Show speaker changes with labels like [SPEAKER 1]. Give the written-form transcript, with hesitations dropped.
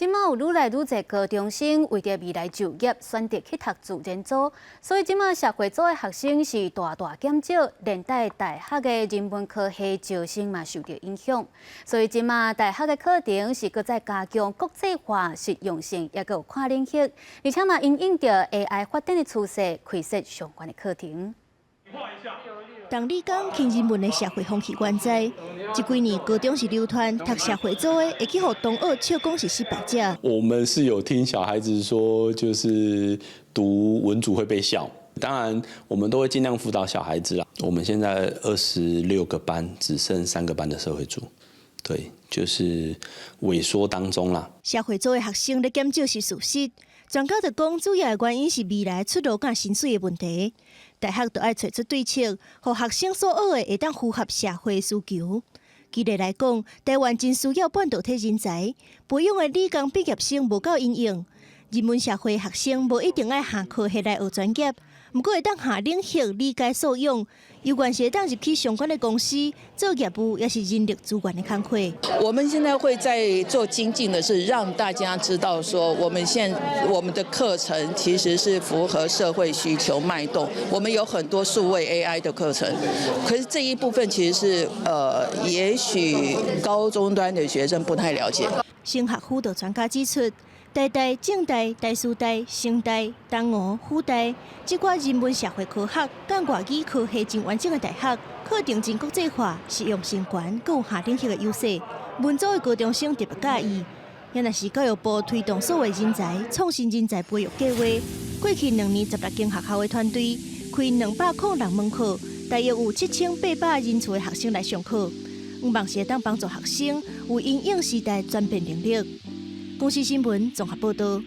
[SPEAKER 1] 今麦有愈来愈侪高中生为着未来就业，选择去读自然组，所以今麦社会组的学生是大减少，连带大学的人文科系招生嘛受到影响。所以今麦大学的课程是搁再加强国际化、实用性，也搁有跨领域，而且嘛因应着 AI 发展的趋势，开设相关的课程。
[SPEAKER 2] 当你讲轻人文的社会风气原在，这几年高中是流传读社会组的，会去互同学笑讲是失败者。
[SPEAKER 3] 我们是有听小孩子说，就是读文组会被笑。当然，我们都会尽量辅导小孩子啦。我们现在26个班，只剩3个班的社会组，对，就是萎缩当中啦。
[SPEAKER 2] 社会组的学生咧减少是事实，专家就讲主要的原因是未来出路甲薪水的问题。大学都要找出对策，让学生所学的会当符合社会需求。举例来讲，台湾真需要半导体人才，培养的理工毕业生无够应用。人文社会学生无一定要下课下来学专业，不过会当下领域理解素养，有关系当入去相关的公司做业务，也是人力资源的工课。
[SPEAKER 4] 我们现在会在做精进的是，让大家知道说，我们的课程其实是符合社会需求脉动。我们有很多数位 AI 的课程，可是这一部分其实是也许高中端的学生不太了解。
[SPEAKER 2] 升学辅导专家指出，台大、政大、台师大、成大、东吴、辅大，这寡人文社会科学、甲外语科系真完整的大学，课程真国际化，实用性高，佮有下领域的优势。文组的高中生特别介意，也若是教育部推动数位人才、创新人才培育计划，过去2年16间学校的团队开206门课，大约有7800人次的学生来上课，希望是当帮助学生有应用时代转变能力。公司新闻综合报道。